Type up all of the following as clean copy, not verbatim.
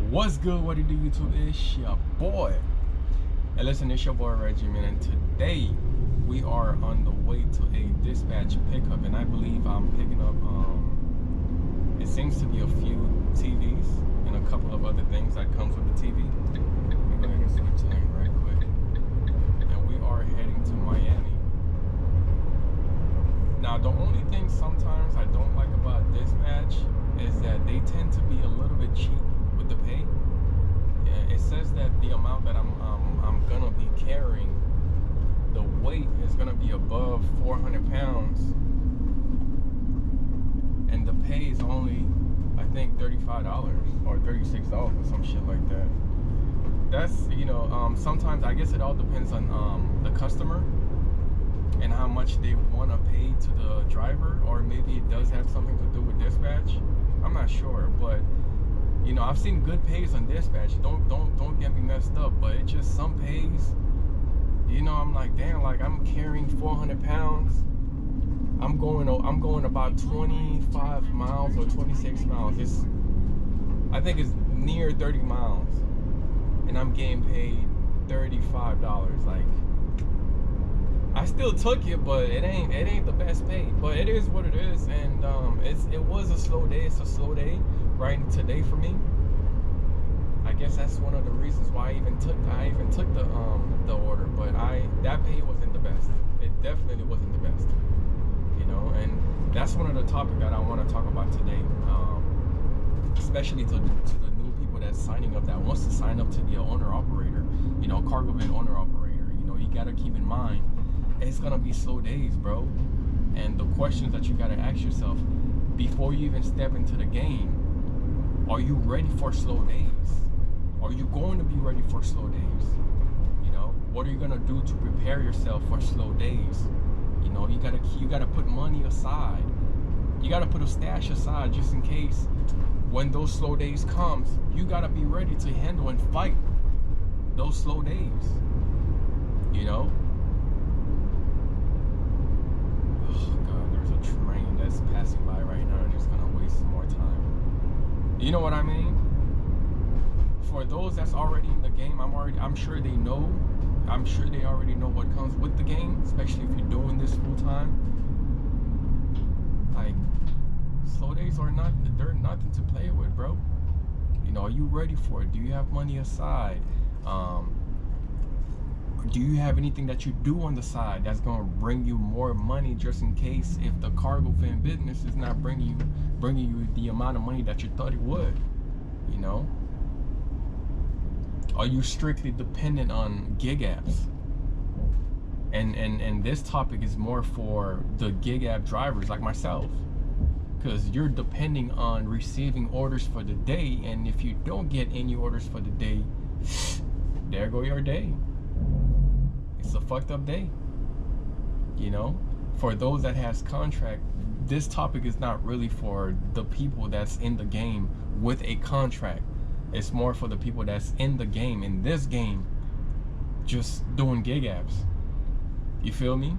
What's good? What it do, YouTube? It's your boy. And listen, it's your boy Regimen, and today we are on the way to a dispatch pickup, and I believe I'm picking up. It seems to be a few TVs and a couple of other things that comes with the TV. Let me go ahead and switch lane right quick, and we are heading to Miami. Now, the only thing sometimes I don't like about dispatch is that they tend to be a little bit cheap with the pay. Yeah, it says that the amount that I'm gonna be carrying, the weight is gonna be above 400 pounds, and the pay is only, I think, $35 or $36 or some shit like that. That's, sometimes I guess it all depends on the customer and how much they want to pay to the driver, or maybe it does have something to do with dispatch. I'm not sure, but I've seen good pays on dispatch. Don't get me messed up, but it's just some pays. I'm like, damn, like I'm carrying 400 pounds. I'm going about 25 miles or 26 miles. I think it's near 30 miles, and I'm getting paid $35. Like, I still took it, but it ain't the best pay. But it is what it is, and it was a slow day. It's a slow day right today for me. I guess that's one of the reasons why I even took the order. But that pay wasn't the best. It definitely wasn't the best. And that's one of the topics that I want to talk about today. Especially to the new people that's signing up, that wants to sign up to be an owner operator, cargo van owner operator. You gotta keep in mind, it's gonna be slow days, bro. And the questions that you gotta ask yourself before you even step into the game: are you ready for slow days? Are you going to be ready for slow days? What are you gonna do to prepare yourself for slow days? You gotta put money aside. You gotta put a stash aside just in case when those slow days comes. You gotta be ready to handle and fight those slow days. Oh God, there's a train that's passing by right now, and it's gonna waste more time. You know what I mean? For those that's already in the game, I'm sure they know. I'm sure they already know what comes with the game, especially if you're doing this full time. Like, slow days they're nothing to play with, bro. Are you ready for it? Do you have money aside? Do you have anything that you do on the side that's going to bring you more money, just in case if the cargo van business is not bringing you the amount of money that you thought it would? Are you strictly dependent on gig apps? And this topic is more for the gig app drivers like myself, because you're depending on receiving orders for the day, and if you don't get any orders for the day, there go your day. It's a fucked up day. For those that has contract, this topic is not really for the people that's in the game with a contract. It's more for the people that's in the game, in this game, just doing gig apps. You feel me?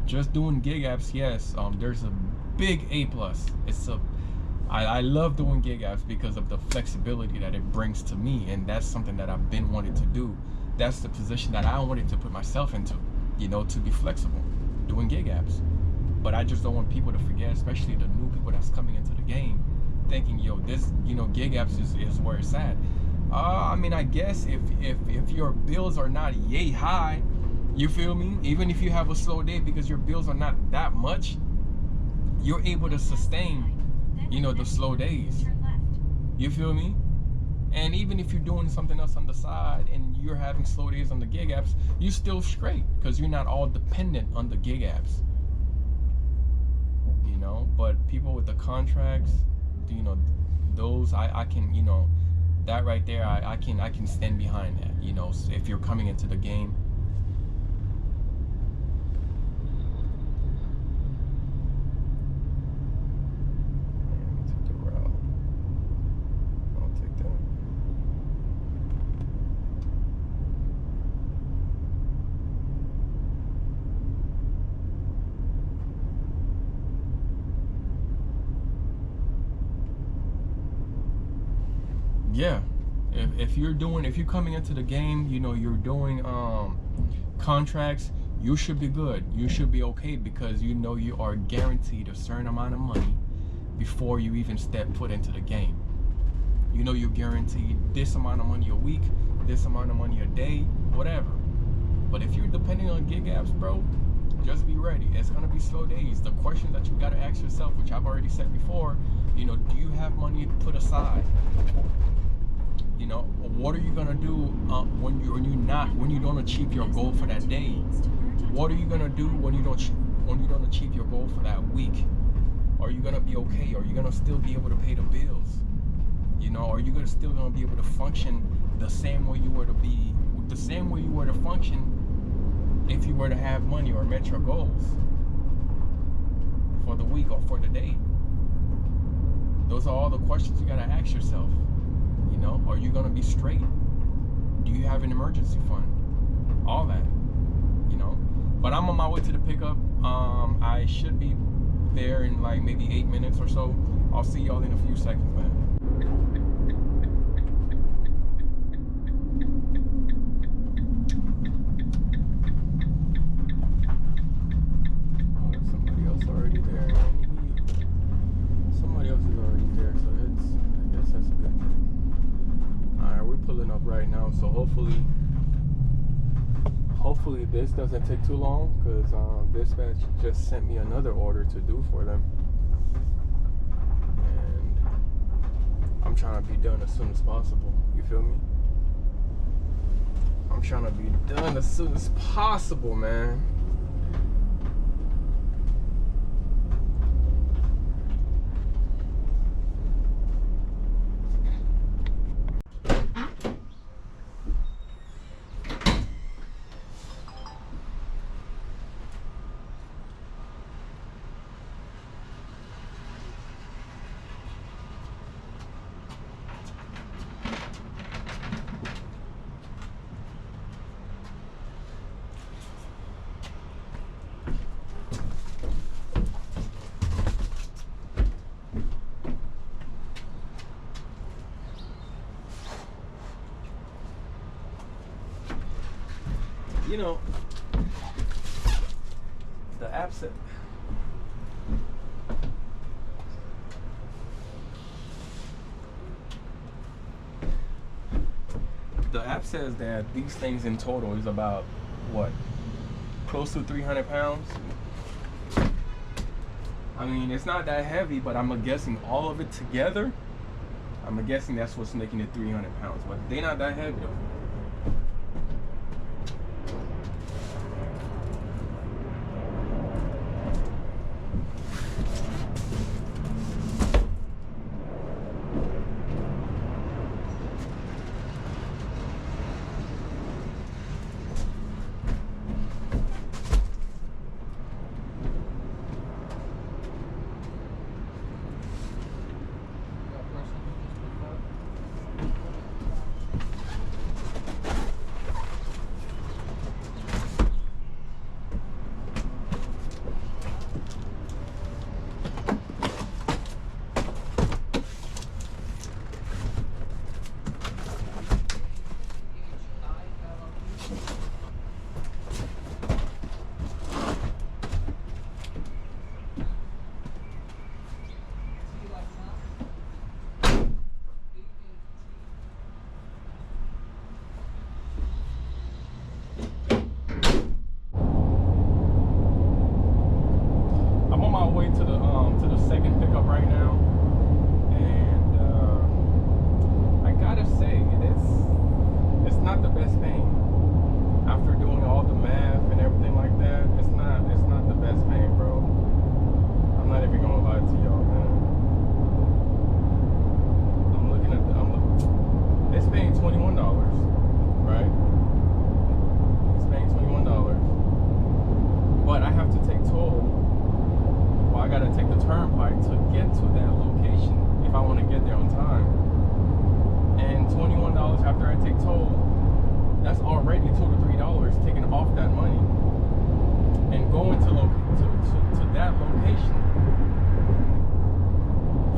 Just doing gig apps, yes. There's a big A plus. I love doing gig apps because of the flexibility that it brings to me, and that's something that I've been wanting to do. That's the position that I wanted to put myself into, to be flexible, doing gig apps. But I just don't want people to forget, especially the new people that's coming into the game, thinking, this, gig apps is where it's at. I guess if your bills are not yay high, you feel me? Even if you have a slow day because your bills are not that much, you're able to sustain, the slow days. You feel me? And even if you're doing something else on the side and you're having slow days on the gig apps, you still straight, because you're not all dependent on the gig apps. But people with the contracts, those I can, that right there, I can stand behind that. If you're coming into the game. Yeah, If you're coming into the game, you know, you're doing contracts, you should be good. You should be okay, because you know you are guaranteed a certain amount of money before you even step foot into the game. You know you're guaranteed this amount of money a week, this amount of money a day, whatever. But if you're depending on gig apps, bro, just be ready. It's gonna be slow days. The questions that you gotta ask yourself, which I've already said before, you know, do you have money put aside? You know, what are you gonna do when you don't achieve your goal for that day? What are you gonna do when you don't achieve your goal for that week? Are you gonna be okay? Are you gonna still be able to pay the bills? You know, are you still gonna be able to function the same way you were to function if you were to have money or met your goals for the week or for the day? Those are all the questions you gotta ask yourself. You know, are you gonna be straight? Do you have an emergency fund? All that, you know. But I'm on my way to the pickup. I should be there in like maybe 8 minutes or so. I'll see y'all in a few seconds, man. Right now, so hopefully this doesn't take too long, because dispatch just sent me another order to do for them, and I'm trying to be done as soon as possible. You feel me? I'm trying to be done as soon as possible, man. You know, the app said says that these things in total is about what, close to 300 pounds. I mean, it's not that heavy, but I'm guessing all of it together, I'm guessing that's what's making it 300 pounds. But they're not that heavy though.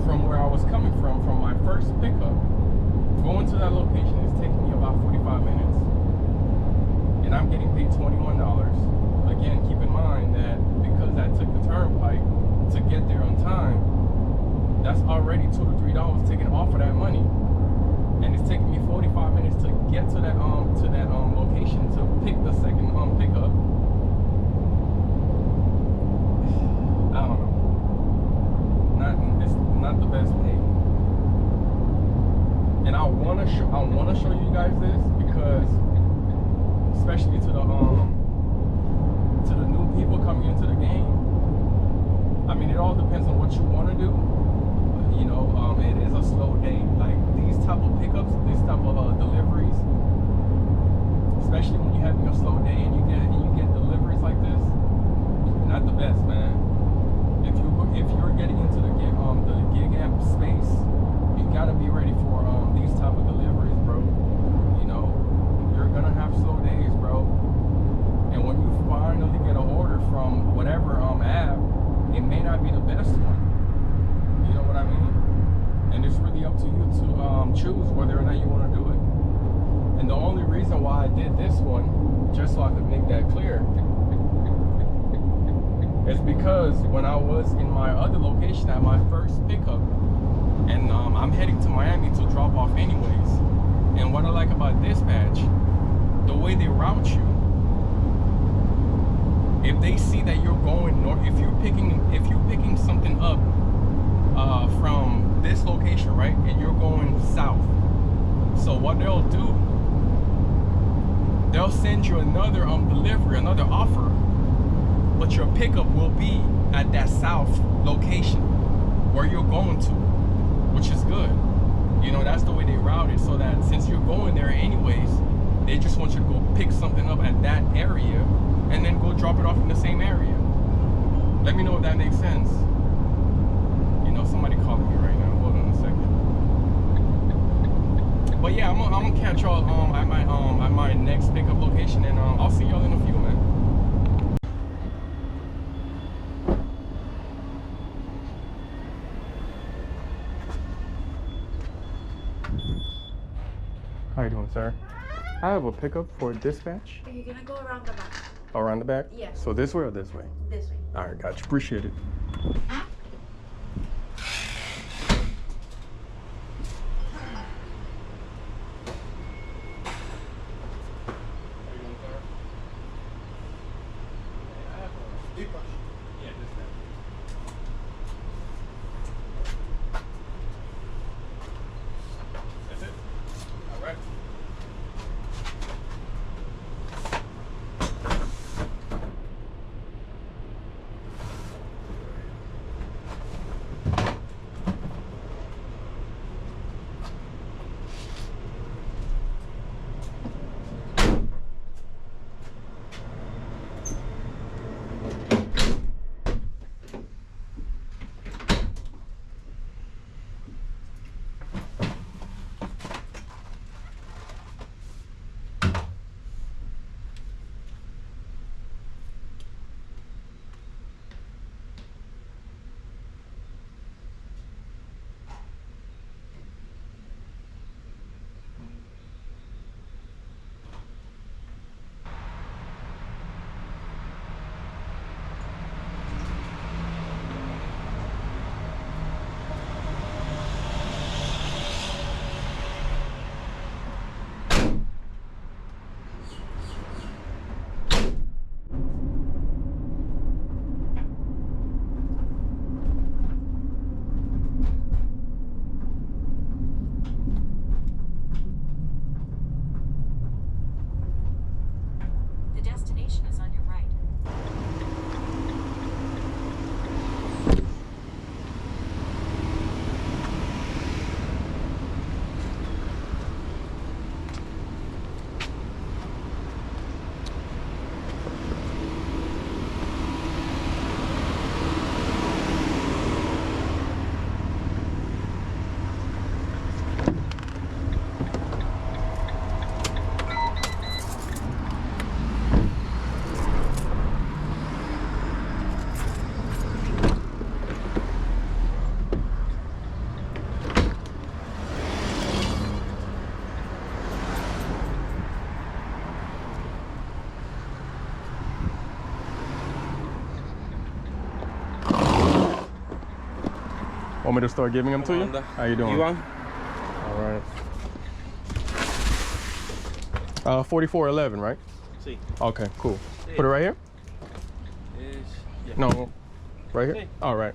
From where I was coming from my first pickup, going to that location $21. Again, keep in mind that because I took the turnpike to get there on time, that's already $2 to $3 taken off of that money. And it's taking me 45 minutes to get to that location to pick the second pickup. I don't know. It's not the best pay. And I wanna show you guys this because, especially to the new people coming into the game. I mean, it all depends on what you want to do. You know, it is a slow day. Like these type of pickups, these type of deliveries, especially when you're having a slow day and you get deliveries like this, not the best, man. If you're getting into the gig app space, you gotta be ready for these type of deliveries, bro. You know, you're gonna have slow days, bro. And when you finally get an order from whatever app, it may not be the best one. You know what I mean? And it's really up to you to choose whether or not you want to do it. And the only reason why I did this one, just so I could make that clear, is because when I was in my other location at my first pickup, and I'm heading to Miami to drop off anyways. And what I like about Dispatch, the way they route you, if they see that you're going north, if you're picking something up from this location, right, and you're going south, so what they'll do, they'll send you another delivery, another offer, but your pickup will be at that south location where you're going to, which is good. You know, that's the way they route it, so that since you're going there anyways, they just want you to go pick something up at that area and then go drop it off in the same area. Let me know if that makes sense. You know, somebody calling me right now. Hold on a second. But yeah, I'm gonna catch y'all at my next pickup location, and I'll see y'all in a few, man. How you doing, sir? I have a pickup for Dispatch. You're gonna go around the back. Around the back? Yeah. So this way or this way? This way. All right, got you. Appreciate it. That's it? All right. Want me to start giving them to you? How you doing? You want? All right. 4411, right? See. Okay, cool. Put it right here? Yeah. No, right here? Sí. All right.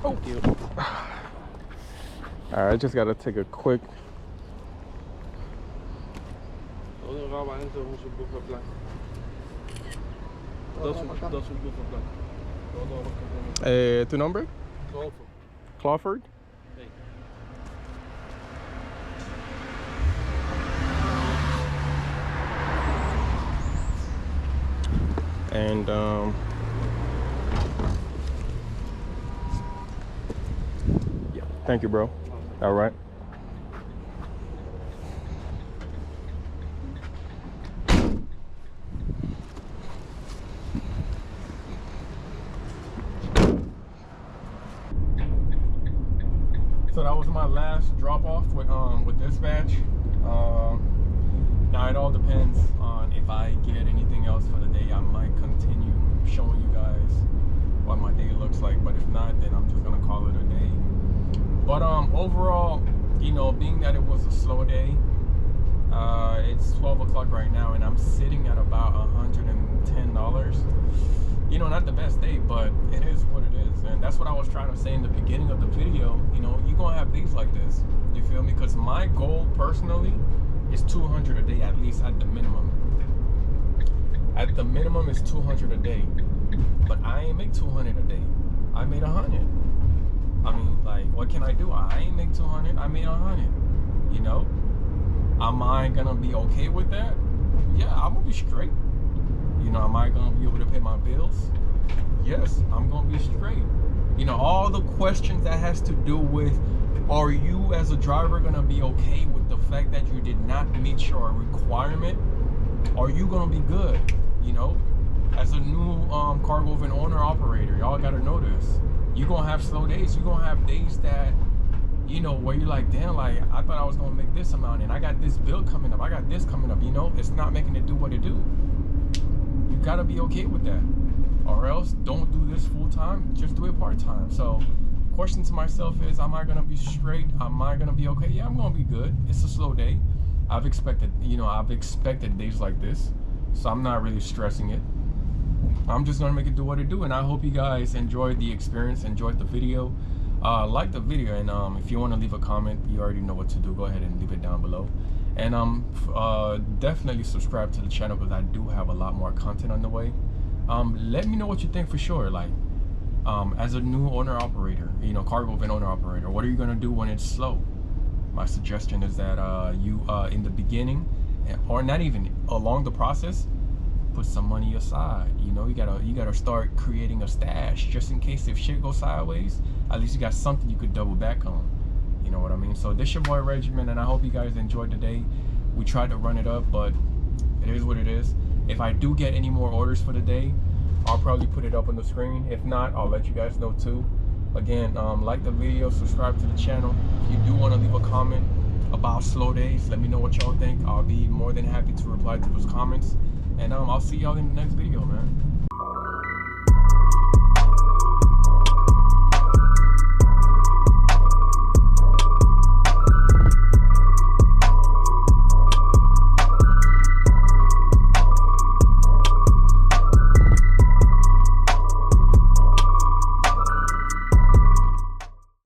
Thank you. All right, I just gotta take a quick. ¿Tu nombre? Clawford? Sí. And yeah, thank you, bro. All right. So that was my last drop off with dispatch. Now it all depends on if I get anything else for the day. I might continue showing you guys what my day looks like, but if not, then I'm just gonna call it a day. But overall, you know, being that it was a slow day, it's 12 o'clock right now, and I'm sitting at about $110. You know, not the best day, but it is what it is. And that's what I was trying to say in the beginning of the video. You know, you're gonna have days like this, you feel me? Because my goal personally is 200 a day, at least at the minimum. At the minimum is 200 a day, but I ain't make 200 a day. I made 100. I mean, like, what can I do? I ain't make 200, I made 100. You know, am I gonna be okay with that? Yeah, I'm gonna be straight. You know, am I gonna be able to pay my bills? Yes, I'm gonna be straight. You know, all the questions that has to do with, are you as a driver gonna be okay with the fact that you did not meet your requirement? Are you gonna be good? You know, as a new cargo van owner operator, y'all gotta know this. You're gonna have slow days. You're gonna have days that, you know, where you're like, damn, like, I thought I was gonna make this amount, and I got this bill coming up, I got this coming up, you know, it's not making it do what it do. You gotta be okay with that, or else don't do this full time, just do it part time. So question to myself is, am I gonna be straight? Am I gonna be okay? Yeah, I'm gonna be good. It's a slow day. I've expected days like this, so I'm not really stressing it. I'm just gonna make it do what it do, and I hope you guys enjoyed the experience, enjoyed the video. Like the video, and if you want to leave a comment, you already know what to do. Go ahead and leave it down below, and definitely subscribe to the channel, because I do have a lot more content on the way. Let me know what you think for sure. Like, as a new owner operator, you know, cargo van owner operator, what are you gonna do when it's slow? My suggestion is that you in the beginning, or not even along the process, put some money aside. You know, you gotta start creating a stash, just in case if shit goes sideways. At least you got something you could double back on. You know what I mean? So this your boy Regiment, and I hope you guys enjoyed today. We tried to run it up, but it is what it is. If I do get any more orders for the day, I'll probably put it up on the screen. If not, I'll let you guys know too. Again, like the video, subscribe to the channel. If you do want to leave a comment about slow days, let me know what y'all think. I'll be more than happy to reply to those comments. And I'll see y'all in the next video, man.